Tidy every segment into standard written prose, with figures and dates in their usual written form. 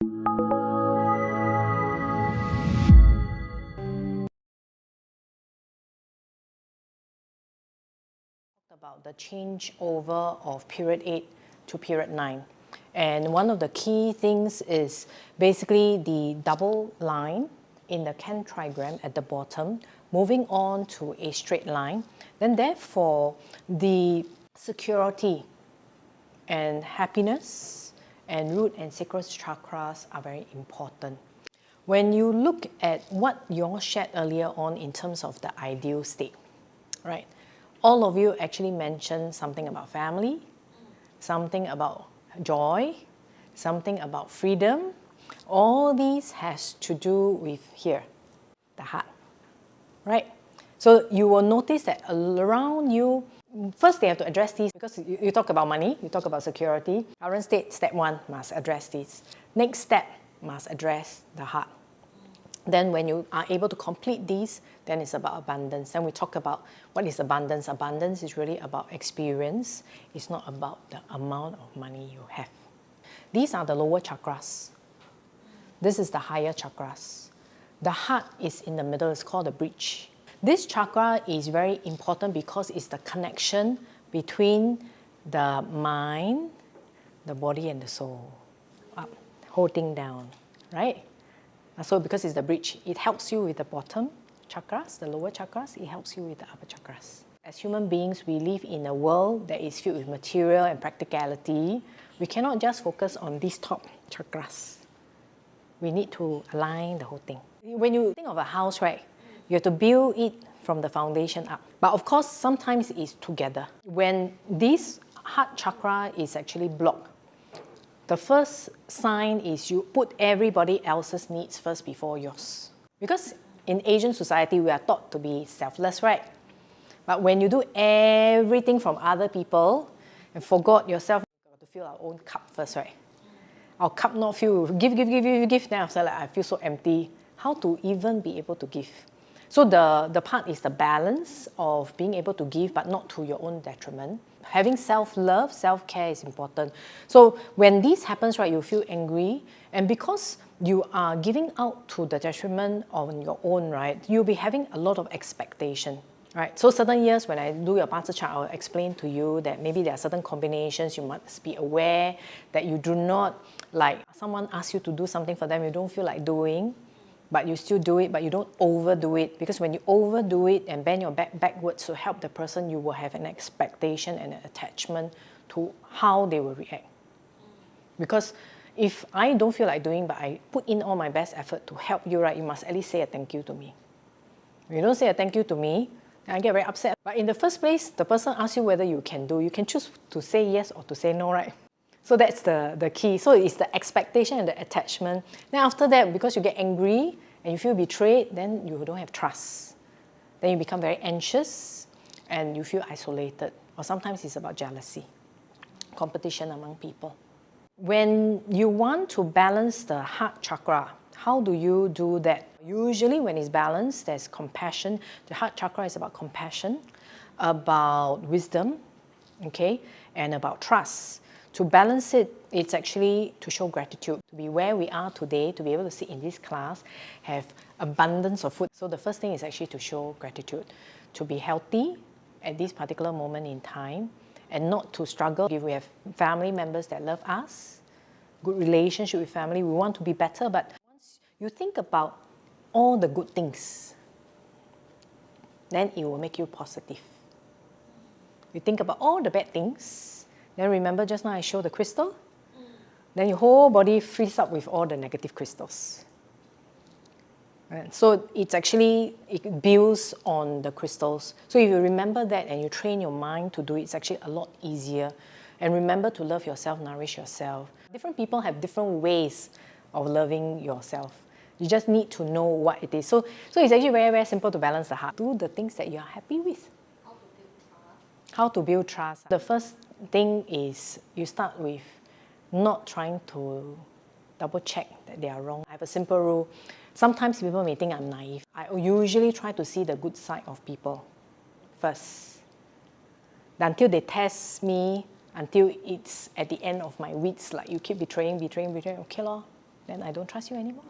About the changeover of period 8 to period 9. And one of the key things is basically the double line in the Kent trigram at the bottom, moving on to a straight line. Then therefore, the security and happiness and root and sacral chakras are very important. When you look at what you all shared earlier on in terms of the ideal state, right? All of you actually mentioned something about family, something about joy, something about freedom. All these has to do with here, the heart, right? So you will notice that around you, first they have to address these because you talk about money, you talk about security. Current state, step 1, must address these. Next step, must address the heart. Then when you are able to complete these, then it's about abundance. Then we talk about what is abundance. Abundance is really about experience. It's not about the amount of money you have. These are the lower chakras. This is the higher chakras. The heart is in the middle. It's called the bridge. This chakra is very important because it's the connection between the mind, the body, and the soul. Up, holding down, right? So because it's the bridge, it helps you with the bottom chakras, the lower chakras, it helps you with the upper chakras. As human beings, we live in a world that is filled with material and practicality. We cannot just focus on these top chakras. We need to align the whole thing. When you think of a house, right, you have to build it from the foundation up. But of course, sometimes it's together. When this heart chakra is actually blocked, the first sign is you put everybody else's needs first before yours. Because in Asian society, we are taught to be selfless, right? But when you do everything from other people and forgot yourself, you have to fill our own cup first, right? Our cup not filled, give, then after like, I feel so empty. How to even be able to give? So the part is the balance of being able to give, but not to your own detriment. Having self-love, self-care is important. So when this happens, right, you feel angry. And because you are giving out to the detriment on your own, right, you'll be having a lot of expectation. Right? So certain years when I do your Bazi chart, I'll explain to you that maybe there are certain combinations you must be aware that you do not, like someone asks you to do something for them you don't feel like doing, but you still do it, but you don't overdo it. Because when you overdo it and bend your back backwards to help the person, you will have an expectation and an attachment to how they will react. Because if I don't feel like doing, but I put in all my best effort to help you, right, you must at least say a thank you to me. If you don't say a thank you to me, I get very upset. But in the first place, the person asks you whether you can do. You can choose to say yes or to say no, right? So that's the key. So it's the expectation and the attachment. Then after that, because you get angry and you feel betrayed, then you don't have trust. Then you become very anxious and you feel isolated. Or sometimes it's about jealousy, competition among people. When you want to balance the heart chakra, how do you do that? Usually when it's balanced, there's compassion. The heart chakra is about compassion, about wisdom, okay, and about trust. To balance it, it's actually to show gratitude, to be where we are today, to be able to sit in this class, have abundance of food. So the first thing is actually to show gratitude, to be healthy at this particular moment in time, and not to struggle. If we have family members that love us, good relationship with family, we want to be better, but once you think about all the good things, then it will make you positive. You think about all the bad things, then remember just now I showed the crystal? Then your whole body fills up with all the negative crystals. Right? So it's actually, it builds on the crystals. So if you remember that and you train your mind to do it, it's actually a lot easier. And remember to love yourself, nourish yourself. Different people have different ways of loving yourself. You just need to know what it is. So it's actually very, very simple to balance the heart. Do the things that you're happy with. How to build trust? The first thing is you start with not trying to double check that they are wrong. I have a simple rule. Sometimes people may think I'm naive. I usually try to see the good side of people first. Until they test me, until it's at the end of my wits, like you keep betraying, okay lor. then I don't trust you anymore.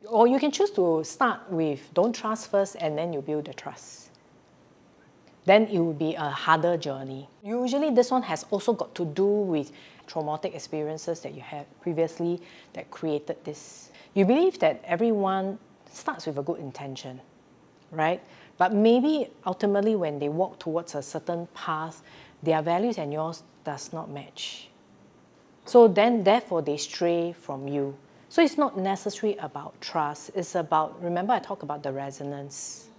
Or you can choose to start with don't trust first and then you build the trust. Then it will be a harder journey. Usually this one has also got to do with traumatic experiences that you had previously that created this. You believe that everyone starts with a good intention, right? But maybe ultimately when they walk towards a certain path, their values and yours does not match. So then therefore they stray from you. So it's not necessarily about trust, it's about, remember I talked about the resonance.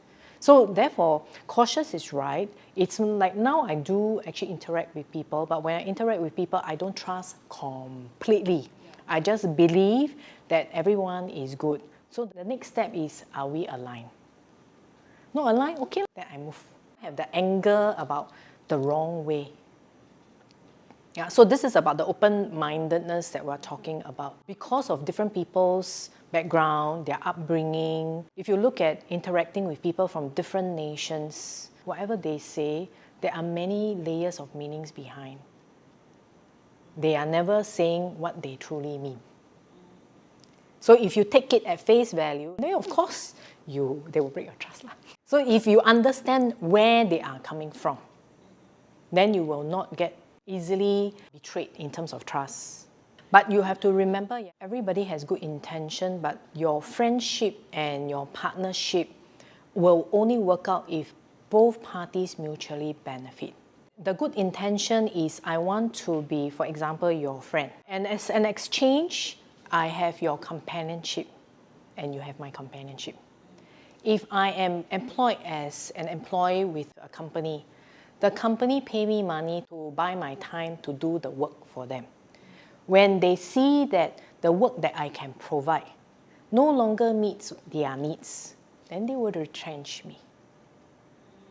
So therefore, cautious is right. It's like now I do actually interact with people, but when I interact with people, I don't trust completely. I just believe that everyone is good. So the next step is, are we aligned? Not aligned, okay, then I move. I have the anger about the wrong way. Yeah, so this is about the open-mindedness that we're talking about. Because of different people's background, their upbringing, if you look at interacting with people from different nations, whatever they say, there are many layers of meanings behind. They are never saying what they truly mean. So if you take it at face value, then of course they will break your trust. So if you understand where they are coming from, then you will not get easily betrayed in terms of trust. But you have to remember, everybody has good intention, but your friendship and your partnership will only work out if both parties mutually benefit. The good intention is I want to be, for example, your friend. And as an exchange, I have your companionship and you have my companionship. If I am employed as an employee with a company, the company pay me money to buy my time to do the work for them. When they see that the work that I can provide no longer meets their needs, then they would retrench me.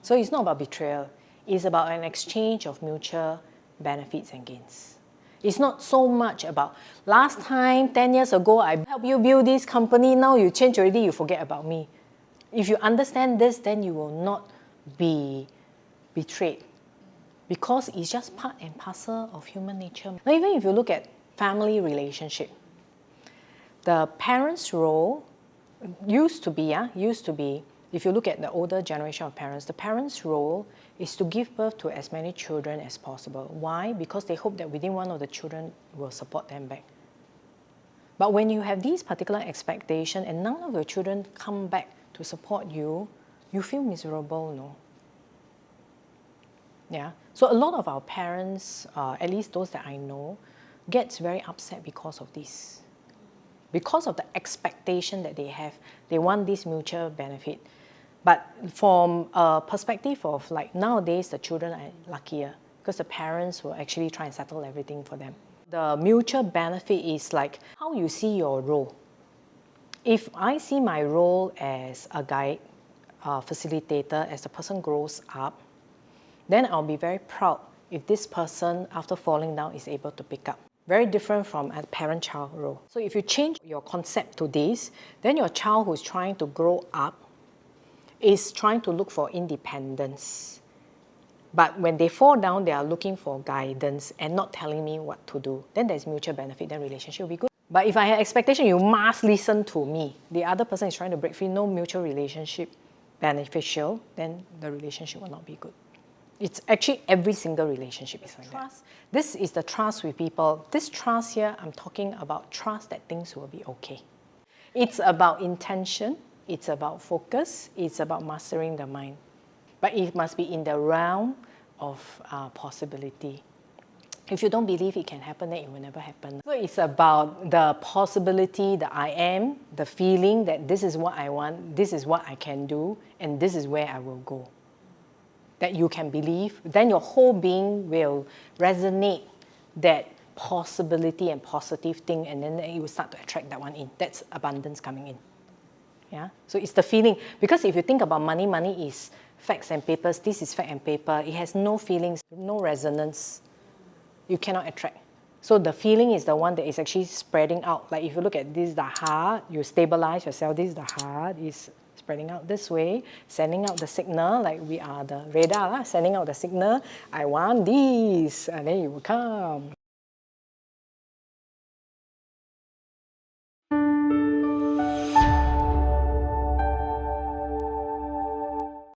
So it's not about betrayal. It's about an exchange of mutual benefits and gains. It's not so much about, last time, 10 years ago, I helped you build this company, now you change already, you forget about me. If you understand this, then you will not be betrayed, because it's just part and parcel of human nature. Now, even if you look at family relationship, the parents' role used to be, if you look at the older generation of parents, the parents' role is to give birth to as many children as possible. Why? Because they hope that within one of the children will support them back. But when you have these particular expectations and none of your children come back to support you, you feel miserable, no? Yeah. So a lot of our parents, at least those that I know, gets very upset because of this. Because of the expectation that they have. They want this mutual benefit. But from a perspective of like nowadays, the children are luckier because the parents will actually try and settle everything for them. The mutual benefit is like how you see your role. If I see my role as a guide, facilitator, as the person grows up, then I'll be very proud if this person, after falling down, is able to pick up. Very different from a parent-child role. So if you change your concept to this, then your child who's trying to grow up is trying to look for independence. But when they fall down, they are looking for guidance and not telling me what to do. Then there's mutual benefit, then relationship will be good. But if I have expectation, you must listen to me. The other person is trying to break free, no mutual relationship beneficial, then the relationship will not be good. It's actually every single relationship is like that. This is the trust with people. This trust here, I'm talking about trust that things will be okay. It's about intention, it's about focus, it's about mastering the mind. But it must be in the realm of possibility. If you don't believe it can happen, then it will never happen. So it's about the possibility, the I am, the feeling that this is what I want, this is what I can do, and this is where I will go. That you can believe, then your whole being will resonate that possibility and positive thing, and then you will start to attract that one in. That's abundance coming in. Yeah. So it's the feeling. Because if you think about money, money is facts and papers. This is fact and paper. It has no feelings, no resonance. You cannot attract. So the feeling is the one that is actually spreading out. Like if you look at this, the heart, you stabilize yourself. This is the heart, is spreading out this way, sending out the signal, like we are the radar, sending out the signal, I want this, and then it will come.